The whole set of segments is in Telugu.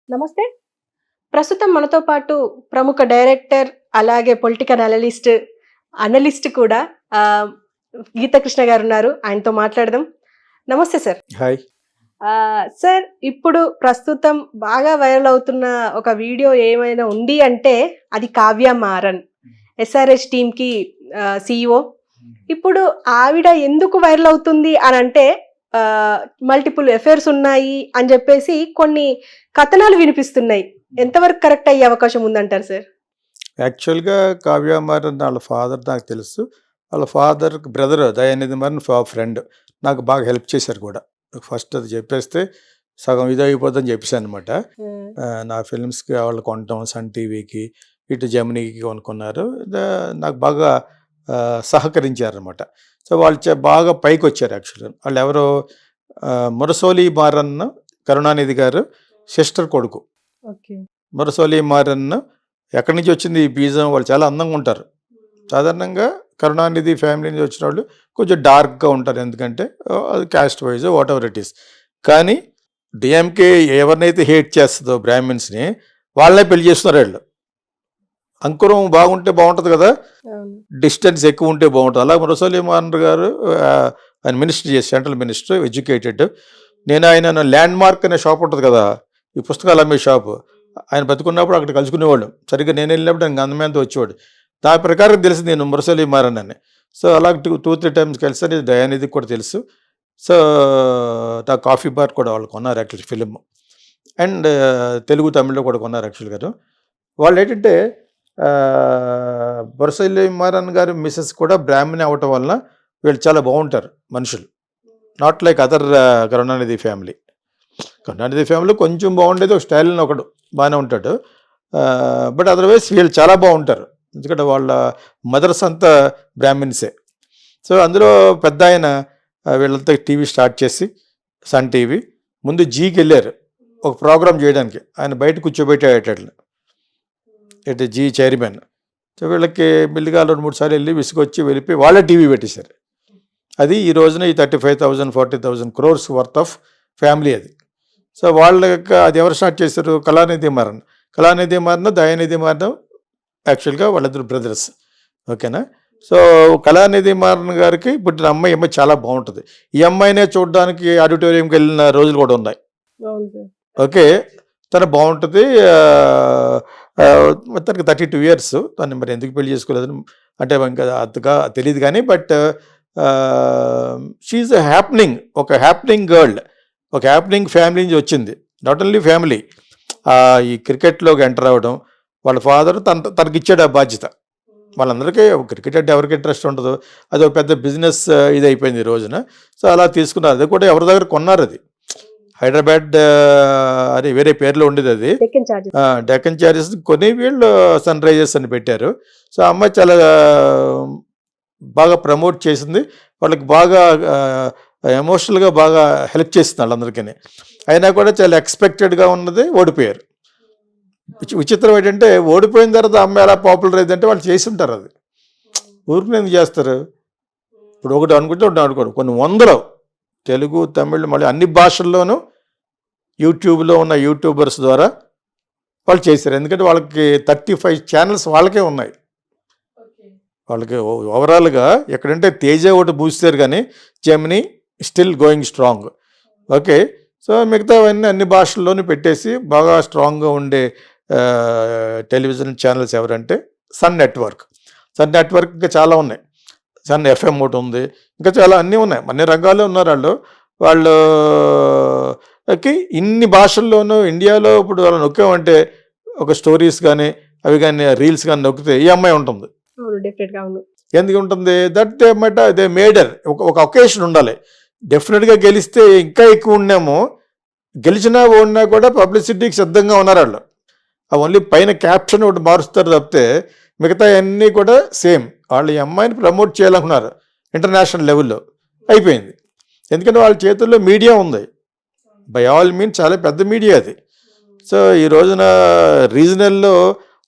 నమస్తే. ప్రస్తుతం మనతో పాటు ప్రముఖ డైరెక్టర్, అలాగే పొలిటికల్ అనలిస్ట్ కూడా ఆహ్, గీతాకృష్ణ గారున్నారు. ఆయనతో మాట్లాడదాం. నమస్తే సార్. హాయ్. సార్, ఇప్పుడు ప్రస్తుతం బాగా వైరల్ అవుతున్న ఒక వీడియో ఏమైనా ఉంది అంటే అది కావ్య మారన్. ఎస్ఆర్‌హెచ్ టీమ్‌కి సీఈఓ. ఇప్పుడు ఆవిడ ఎందుకు వైరల్ అవుతుంది అనంటే మల్టిపుల్ అఫైర్స్ ఉన్నాయి అని చెప్పేసి కొన్ని కథనాలు వినిపిస్తున్నాయి. ఎంతవరకు కరెక్ట్ అయ్యే అవకాశం ఉందంటారు సార్? యాక్చువల్‌గా కావ్య మారన్ వాళ్ళ ఫాదర్ నాకు తెలుసు. వాళ్ళ ఫాదర్‌కి బ్రదర్ దయానిధి మారన్ ఫ్రెండ్. నాకు బాగా హెల్ప్ చేశారు కూడా. ఫస్ట్ అది చెప్పేస్తే సగం ఇదయిపోద్దని చెప్పేసాననమాట. హ్మ్. నా ఫిల్మ్స్‌కి వాళ్ళు కొనటం, సన్ టీవీకి, ఇటు జెమినీకి కొనుక్కున్నారు. నాకు బాగా సహకరించారనమాట. సో, వాళ్ళు బాగా పైకొచ్చారు యాక్చువల్‌గా. వాళ్ళెవరో మురసోలి మారన్, కరుణానిధి గారు సిస్టర్ కొడుకు. ఓకే. మురసోలి మారన్ ఎక్కడి నుంచి వచ్చింది ఈ బీజం? వాళ్ళు చాలా అందంగా ఉంటారు. సాధారణంగా కరుణానిధి ఫ్యామిలీ నుంచి వచ్చిన వాళ్ళు కొంచెం డార్క్‌గా ఉంటారు. ఎందుకంటే అది caste wise what ever it is. కానీ డీఎంకే ఎవరినైతే హేట్ చేస్తుందో బ్రాహ్మిన్స్‌ని వాళ్ళనే పెళ్లి చేస్తున్నారు వీళ్ళు. అంకురం బాగుంటే బాగుంటుంది కదా! అవును. డిస్టెన్స్ ఎక్కువ ఉంటే బాగుంటుంది. అలా మురసోలి మారన్ గారు ఆయన మినిస్టర్ చేసి సెంట్రల్ మినిస్టర్ ఎడ్యుకేటెడ్. నేను ఆయన ల్యాండ్ మార్క్ అనే షాప్ ఉంటుంది కదా! ఈ పుస్తకాలు అమ్మే షాపు. ఆయన బతికున్నప్పుడు అక్కడ కలుసుకునేవాళ్ళం. సరిగ్గా నేను వెళ్ళినప్పుడు ఆయన గంధమేంతో వచ్చేవాడు. దాని ప్రకారం తెలిసింది నేను మురసోలి మారన్ అని. సో, అలా 2-3 టైమ్స్ కలిసాను. దయానిధికి కూడా తెలుసు. సో, నా కాఫీ బార్ కూడా వాళ్ళు కొన్నారు యాక్చువల్లీ ఫిలిం. అండ్ తెలుగు, తమిళ్లో కూడా కొన్నారు యాక్చువల్‌గాను. వాళ్ళేంటంటే మురసోలి మారన్ గారి మిసెస్ కూడా బ్రాహ్మణి అవ్వటం వలన వీళ్ళు చాలా బాగుంటారు మనుషులు. Not like other Karunanidhi family. Karunanidhi family కొంచెం బాగుండేది, ఒక స్టైల్‌ని ఒకడు బాగానే ఉంటాడు. బట్ అదర్వైజ్ వీళ్ళు చాలా బాగుంటారు. ఎందుకంటే వాళ్ళ మదర్స్ అంతా బ్రాహ్మిన్సే. సో, అందులో పెద్దాయన వీళ్ళంతా టీవీ స్టార్ట్ చేసి సన్ టీవీ ముందు జీకి వెళ్ళారు ఒక ప్రోగ్రామ్ చేయడానికి. ఆయన బయట కూర్చోబెట్టాడు ఇటు జీ చైర్మన్. సో, వీళ్ళకి మెల్లిగా 2-3 సార్లు వెళ్ళి విసుగొచ్చి వెళ్ళిపోయి వాళ్ళే టీవీ పెట్టేశారు. అది ఈ రోజున ఈ 35,000, 40,000 crores వర్త్ ఆఫ్ ఫ్యామిలీ అది. సో, వాళ్ళ యొక్క అది ఎవరు స్టార్ట్ చేశారు? కళానిధి మారన్. కళానిధి మారన్, దయానిధి మారన్ యాక్చువల్‌గా వాళ్ళిద్దరు బ్రదర్స్. ఓకేనా? సో, కళానిధి మారన్ గారికి పుట్టిన అమ్మాయి చాలా బాగుంటుంది. ఈ అమ్మాయినే చూడడానికి ఆడిటోరియంకి వెళ్ళిన రోజులు కూడా ఉన్నాయి. అవును సార్. ఓకే. తను బాగుంటుంది. తనకి 32 years. తను మరి ఎందుకు పెళ్లి చేసుకోలేదని అంటే ఇంకా అంతగా తెలీదు కానీ బట్ షీ ఈజ్ ఒక హ్యాపెనింగ్ గర్ల్. ఒక హ్యాపెనింగ్ ఫ్యామిలీ నుంచి వచ్చింది. నాట్ ఓన్లీ ఫ్యామిలీ, ఈ క్రికెట్లోకి ఎంటర్ అవ్వడం, వాళ్ళ ఫాదర్ తనకిచ్చాడు ఆ బాధ్యత. వాళ్ళందరికీ క్రికెట్ అంటే ఎవరికి ఇంట్రెస్ట్ ఉండదు. అది ఒక పెద్ద బిజినెస్ ఇది అయిపోయింది ఈ రోజున. సో, అలా తీసుకున్నారు. అది కూడా ఎవరి దగ్గర కొన్నారు అది. హైదరాబాద్ అని వేరే పేర్లో ఉండేది అది. డెక్కన్ చార్జెస్ కొని వీళ్ళు సన్ రైజర్స్ అని పెట్టారు. సో, ఆ అమ్మాయి చాలా బాగా ప్రమోట్ చేసింది. వాళ్ళకి బాగా ఎమోషనల్గా బాగా హెల్ప్ చేసింది వాళ్ళందరికీ. అయినా కూడా చాలా ఎక్స్పెక్టెడ్గా ఉన్నది, ఓడిపోయారు. విచిత్రం ఏంటంటే ఓడిపోయిన తర్వాత అమ్మాయి ఎలా పాపులర్ అయిందంటే వాళ్ళు చేసి ఉంటారు అది. ఊరికి ఎందుకు చేస్తారు? ఇప్పుడు ఒకటి అనుకుంటే ఒకటి అనుకోరు. కొన్ని వందలు తెలుగు, తమిళ్, మళ్ళీ అన్ని భాషల్లోనూ యూట్యూబ్లో ఉన్న యూట్యూబర్స్ ద్వారా వాళ్ళు చేశారు. ఎందుకంటే వాళ్ళకి 35 ఛానల్స్ వాళ్ళకే ఉన్నాయి. వాళ్ళకి ఓవరాల్గా ఎక్కడంటే తేజ ఒకటి బూస్తారు కానీ Gemini still going strong. Okay. So, మిగతావన్నీ అన్ని భాషల్లోనూ పెట్టేసి బాగా స్ట్రాంగ్గా ఉండే టెలివిజన్ ఛానల్స్ ఎవరంటే సన్ నెట్వర్క్. సన్ నెట్వర్క్ ఇంకా చాలా ఉన్నాయి. సన్ ఎఫ్ఎం ఒకటి ఉంది. ఇంకా చాలా అన్నీ ఉన్నాయి. అన్ని రంగాల్లో ఉన్నారు వాళ్ళు. వాళ్ళకి ఇన్ని భాషల్లోనూ ఇండియాలో ఇప్పుడు వాళ్ళు నొక్కామంటే ఒక స్టోరీస్ కానీ అవి కానీ రీల్స్ కానీ నొక్కితే ఈ అమ్మాయి ఉంటుంది. ఎందుకు ఉంటుంది? That they matter. ఒక ఒకేషన్ ఉండాలి. డెఫినెట్గా గెలిస్తే ఇంకా ఎక్కువ ఉన్నాము. గెలిచినా ఓడినా కూడా పబ్లిసిటీకి సిద్ధంగా ఉన్నారు వాళ్ళు. ఓన్లీ పైన క్యాప్షన్ ఒకటి మారుస్తారు తప్పితే మిగతా అన్నీ కూడా సేమ్. వాళ్ళు ఈ అమ్మాయిని ప్రమోట్ చేయాలనుకున్నారు ఇంటర్నేషనల్ లెవెల్లో. అయిపోయింది. ఎందుకంటే వాళ్ళ చేతుల్లో మీడియా ఉంది. బై ఆల్ మీన్స్ చాలా పెద్ద మీడియా అది. సో, ఈ రోజున రీజనల్లో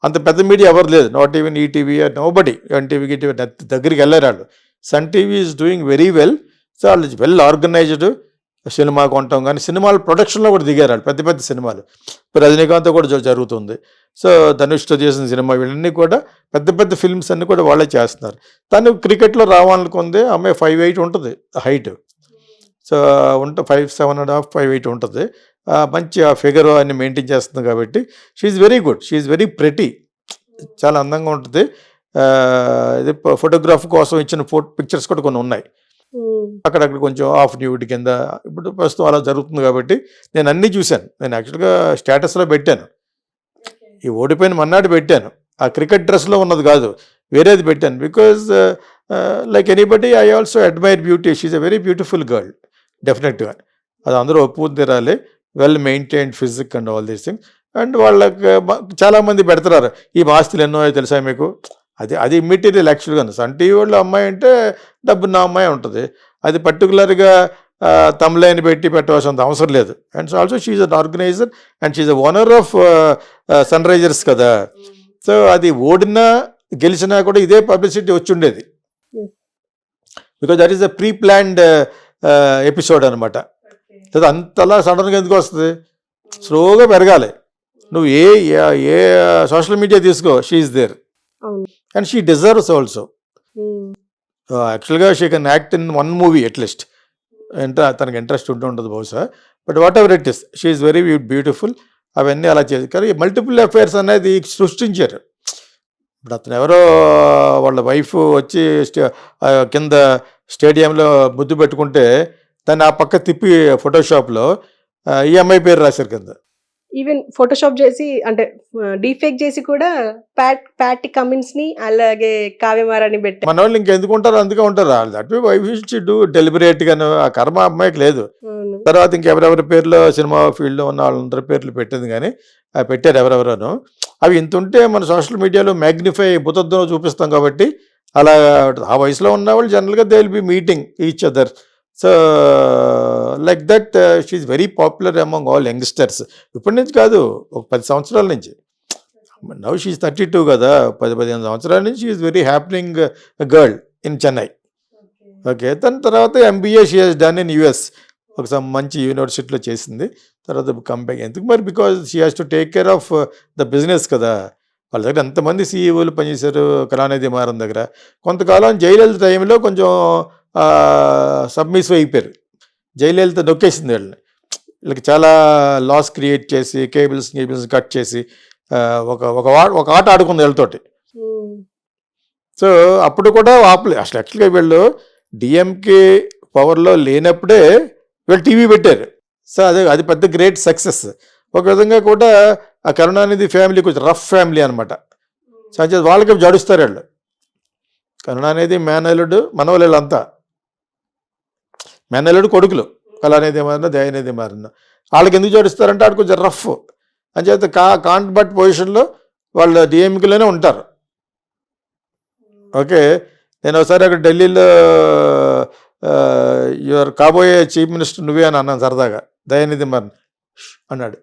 అంత పెద్ద మీడియా ఎవరు లేదు. Not even ETV, nobody. NTV, ETV దగ్గరికి వెళ్ళారు వాళ్ళు. Sun TV is doing very well. So, వాళ్ళు వెల్ ఆర్గనైజ్డ్. సినిమా కొనటం కానీ సినిమాల ప్రొడక్షన్లో కూడా దిగారు వాళ్ళు, పెద్ద పెద్ద సినిమాలు. ఇప్పుడు రజనీకాంత్ కూడా జరుగుతుంది. సో ధనుష్తో చేసిన సినిమా వీళ్ళన్నీ కూడా పెద్ద పెద్ద ఫిల్మ్స్ అన్నీ కూడా వాళ్ళే చేస్తున్నారు. తను క్రికెట్లో రావాలనుకుంది, అమ్మాయి 5'8" ఉంటుంది హైట్. సో 5'7.5", 5'8" ఉంటుంది. మంచి ఆ ఫిగర్ అన్ని మెయింటైన్ చేస్తుంది కాబట్టి she's very good, she's very pretty, చాలా అందంగా ఉంటుంది. ఇది ఫోటోగ్రాఫ్ కోసం ఇచ్చిన పిక్చర్స్ కూడా కొన్ని ఉన్నాయి. అక్కడక్కడ కొంచెం ఆఫ్ న్యూడ్ కింద ఇప్పుడు ప్రస్తుతం అలా జరుగుతుంది కాబట్టి నేను అన్నీ చూశాను. నేను యాక్చువల్గా స్టేటస్లో పెట్టాను, ఈ ఓడిపోయిన మన్నాడు పెట్టాను, ఆ క్రికెట్ డ్రెస్లో ఉన్నది కాదు, వేరేది పెట్టాను. Because like anybody I also admire beauty, she's a very beautiful girl డెఫినెట్గా. అది అందరూ ఒప్పుకుని తీరాలి. Well maintained physique and all these things. And వాళ్ళకి చాలామంది పెడతారు, ఈ ఆస్తులు ఎన్నో తెలుసా మీకు, అది ఇమ్మెటీరియల్ యాక్చువల్గా. సన్ టీవీ వాళ్ళు అమ్మాయి అంటే డబ్బున్న అమ్మాయి ఉంటుంది, అది పర్టికులర్గా తమ్లైన్ పెట్టి పెట్టవలసినంత అవసరం లేదు. And also she's an organiser and she's a owner of Sunrisers కదా. సో అది ఓడినా గెలిచినా కూడా ఇదే పబ్లిసిటీ వచ్చి ఉండేది, because that is a pre planned episode అనమాట. అంతలా సడన్గా ఎందుకు వస్తుంది, స్లోగా పెరగాలి. నువ్వు ఏ సోషల్ మీడియా తీసుకో, she is there and she deserves also. యాక్చువల్గా she can act in one movie at least, తనకి ఇంట్రెస్ట్ ఉంటుంది బహుశా. But whatever it is, she is very beautiful. అవన్నీ అలా చేసి కానీ మల్టిపుల్ అఫైర్స్ అనేది సృష్టించారు. ఇప్పుడు అతను ఎవరో వాళ్ళ వైఫ్ వచ్చి కింద స్టేడియంలో ముద్దు పెట్టుకుంటే దాన్ని ఆ పక్క తిప్పి ఫోటోషాప్లో ఈ అమ్మాయి పేరు రాశారు కింద. ఈవెన్ ఫోటోషాప్ చేసి అంటే డీఫేక్ చేసి కూడా ప్యాటీ కమిన్స్ ని అలాగే కావ్యమారాన్ని పెట్టారు. మన వాళ్ళు ఇంకెందుకుంటారు, అందుకే ఉంటారు. That why will she do deliberate గాను, ఆ కర్మ అమ్మాయికి లేదు. తర్వాత ఇంకెవరెవరి పేర్లో సినిమా ఫీల్డ్లో ఉన్న వాళ్ళందరి పేర్లు పెట్టింది కానీ అవి పెట్టారు ఎవరెవరను. అవి ఇంత ఉంటే మన సోషల్ మీడియాలో మ్యాగ్నిఫై బుతద్దులో చూపిస్తాం కాబట్టి అలా ఆ వయసులో ఉన్న వాళ్ళు జనరల్గా they will be meeting each other. So like that she's very popular among all youngsters. ఇప్పటి నుంచి కాదు, ఒక 10 సంవత్సరాల నుంచి. నౌ షీఈ్ 32 కదా, 10-15 సంవత్సరాల నుంచి she's very happening girl in Chennai. Okay, తన తర్వాత MBA she has done in US, ఒక మంచి యూనివర్సిటీలో చేసింది. తర్వాత కంబ్యాక్ ఎందుకు మరి, because she has to take care of the business కదా. వాళ్ళ దగ్గర ఎంతమంది CEOలు పనిచేశారు కళానిధి మారన్ దగ్గర. కొంతకాలం జయలలిత టైంలో కొంచెం సబ్మిసివ్ అయిపోయారు. జయలలిత నొక్కేసింది వీళ్ళని, వీళ్ళకి చాలా లాస్ క్రియేట్ చేసి కేబుల్స్ కట్ చేసి ఒక ఆట ఆడుకుంది వీళ్ళతోటి. సో అప్పుడు కూడా ఆపలే అసలు. యాక్చువల్గా వీళ్ళు DMK పవర్లో లేనప్పుడే వీళ్ళు టీవీ పెట్టారు. సో అది పెద్ద గ్రేట్ సక్సెస్. ఒక విధంగా కూడా ఆ కరుణానిధి ఫ్యామిలీ కొంచెం రఫ్ ఫ్యామిలీ అనమాట. సో వాళ్ళకి జడుస్తారు వీళ్ళు. కరుణానిధి మేనల్లుడు మనవలు వీళ్ళంతా మేనల్లుడు కొడుకులు, కళానిధి మారిన దయానిధి మారిన. వాళ్ళకి ఎందుకు జడుస్తారంటే ఆడు కొంచెం రఫ్ అని చేత కాంట్ బట్ పొజిషన్లో వాళ్ళు DMKలోనే ఉంటారు. ఓకే, నేను ఒకసారి అక్కడ ఢిల్లీలో యువర్ కాబోయే చీఫ్ మినిస్టర్ నువ్వే అని అన్నాను సరదాగా. దయానిధి మారిన అన్నాడు,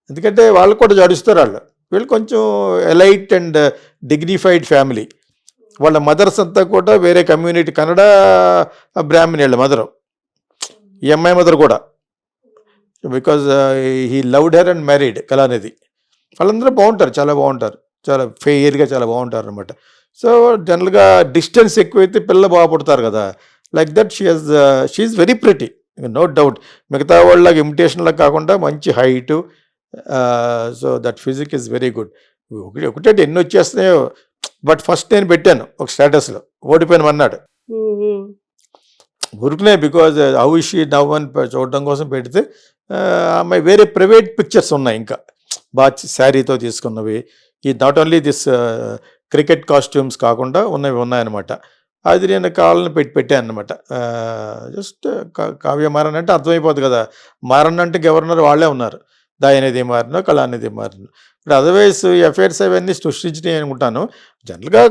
ఎందుకంటే వాళ్ళు కూడా జడుస్తారు. వీళ్ళు కొంచెం ఎలైట్ అండ్ డిగ్నిఫైడ్ ఫ్యామిలీ. వాళ్ళ మదర్స్ అంతా కూడా వేరే కమ్యూనిటీ, కన్నడ బ్రాహ్మణి వాళ్ళ మదరు, ఈ అమ్మాయి మదర్ కూడా. Because he loved her and married Kalanidhi. వాళ్ళందరూ బాగుంటారు, చాలా బాగుంటారు, చాలా ఫెయిర్గా చాలా బాగుంటారు అనమాట. సో జనరల్గా డిస్టెన్స్ ఎక్కువైతే పిల్లలు బాగా పుడతారు కదా. Like that she's very pretty, no doubt. మిగతా వాళ్ళకి ఇమిటేషన్లా కాకుండా మంచి height. So that physique is very good. ఒకటే ఎన్ని వచ్చేస్తున్నాయో. బట్ ఫస్ట్ నేను పెట్టాను ఒక స్టేటస్లో, ఓడిపోయిన అన్నాడు ఊరుకునే. Because how is she now అని చూడడం కోసం పెడితే అమ్మాయి వేరే ప్రైవేట్ పిక్చర్స్ ఉన్నాయి, ఇంకా బాగా శారీతో తీసుకున్నవి. ఈ not only this cricket costumes కాకుండా ఉన్నాయన్నమాట. అది నేను కావాలని పెట్టాను అనమాట. జస్ట్ కావ్య మారన్ అంటే అర్థమైపోతుంది కదా, మారన్ అంటే గవర్నర్ వాళ్ళే ఉన్నారు, దయానిధి మారిన కళానిధి మారిన. ఇప్పుడు అదర్వైజ్ ఈ అఫైర్స్ అవన్నీ సృష్టించినాయి అనుకుంటాను జనరల్గా.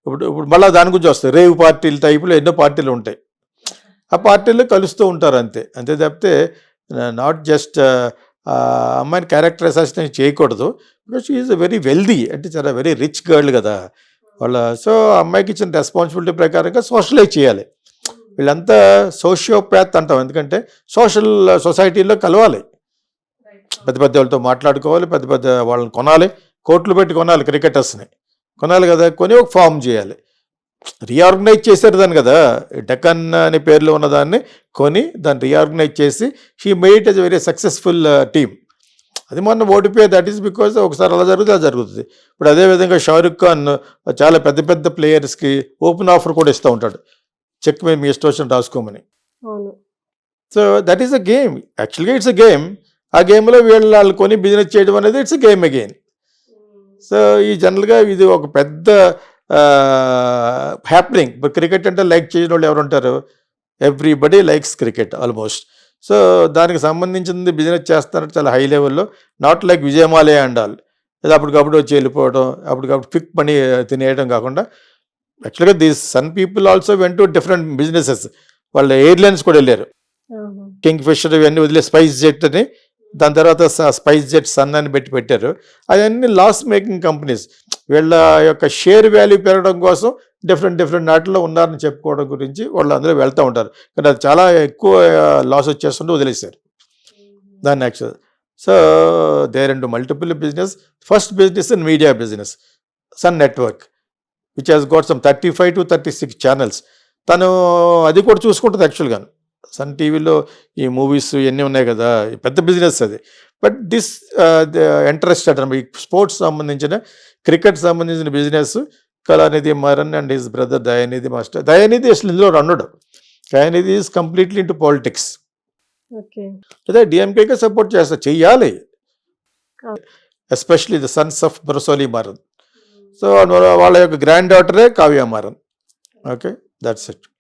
ఇప్పుడు మళ్ళీ దాని గురించి వస్తాయి, రేవ్ పార్టీలు టైపులో ఎన్నో పార్టీలు ఉంటాయి. ఆ పార్టీలు కలుస్తూ ఉంటారు అంతే తప్పితే నాట్ జస్ట్ అమ్మాయిని క్యారెక్టర్ అసాసినేషన్ చేయకూడదు. Because she is very wealthy, అంటే చాలా వెరీ రిచ్ గర్ల్ కదా వాళ్ళ. సో అమ్మాయికి ఇచ్చిన రెస్పాన్సిబిలిటీ ప్రకారంగా సోషలైజ్ చేయాలి. వీళ్ళంతా సోషియోపాత్ అంటాం, ఎందుకంటే సొసైటీలో కలవాలి, పెద్ద పెద్ద వాళ్ళతో మాట్లాడుకోవాలి, పెద్ద పెద్ద వాళ్ళని కొనాలి, కోట్లు పెట్టి కొనాలి, క్రికెటర్స్ని కొనాలి కదా, కొని ఒక ఫామ్ చేయాలి. రీఆర్గనైజ్ చేశారు దాన్ని కదా, డెక్కన్ అనే పేర్లో ఉన్నదాన్ని కొని దాన్ని రీఆర్గనైజ్ చేసి she made it as very successful team. అది మొన్న ఓడిపోయి, దట్ ఈస్ బికాజ్ ఒకసారి అలా జరుగుతుంది, అది జరుగుతుంది. ఇప్పుడు అదేవిధంగా షారుఖ్ ఖాన్ చాలా పెద్ద పెద్ద ప్లేయర్స్కి ఓపెన్ ఆఫర్ కూడా ఇస్తూ ఉంటాడు, చెక్ మీ ఇష్టం వచ్చిన రాసుకోమని. అవును. So that is a game, యాక్చువల్గా ఇట్స్ అ గేమ్. ఆ గేమ్లో వాళ్ళు కొని బిజినెస్ చేయడం అనేది it's a game again. So ఈ జనరల్గా ఇది ఒక పెద్ద హ్యాపెనింగ్. ఇప్పుడు క్రికెట్ అంటే లైక్ చేయని వాళ్ళు ఎవరు ఉంటారు? Everybody likes cricket almost. So దానికి సంబంధించింది బిజినెస్ చేస్తారంటే చాలా హై లెవెల్లో, నాట్ లైక్ విజయమాలే అండ్ ఆల్, లేదా అప్పటికప్పుడు వచ్చి వెళ్ళిపోవడం, అప్పటికప్పుడు క్విక్ మనీ తినేయడం కాకుండా, యాక్చువల్గా these Sun people also went to different businesses. వాళ్ళ ఎయిర్లైన్స్ కూడా వెళ్ళారు, కింగ్ ఫిషర్ ఇవన్నీ వదిలే స్పైస్ జెట్ అని, దాని తర్వాత స్పైస్ జెట్ సన్ అని పెట్టారు. అవన్నీ లాస్ మేకింగ్ కంపెనీస్. వీళ్ళ యొక్క షేర్ వాల్యూ పెరగడం కోసం డిఫరెంట్ వాటిలో ఉన్నారని చెప్పుకోవడం గురించి వాళ్ళు అందరూ వెళ్తూ ఉంటారు, కానీ అది చాలా ఎక్కువ లాస్ వచ్చేస్తుంటే వదిలేశారు దాన్ని actual. So there into multiple business. First business in media business, Sun network which has got some 35 to 36 channels. తను అది కూడా చూసుకుంటుంది యాక్చువల్గా. సన్ టీవీలో ఈ మూవీస్ ఇవన్నీ ఉన్నాయి కదా, పెద్ద బిజినెస్ అది. బట్ దిస్ ఇంట్రెస్టెడ్ ఈ స్పోర్ట్స్ సంబంధించిన, క్రికెట్ సంబంధించిన business Kalanidhi Maran and his brother Dayanidhi master. Dayanidhi అసలు ఇందులో రన్నుడు. Dayanidhi is completely into politics. Okay. అదే డిఎంకేకే సపోర్ట్ చేస్తారు, చెయ్యాలి, especially the sons of Murasoli Maran. So వాళ్ళ యొక్క గ్రాండ్ డాటరే Kavya Maran. Okay, that's it.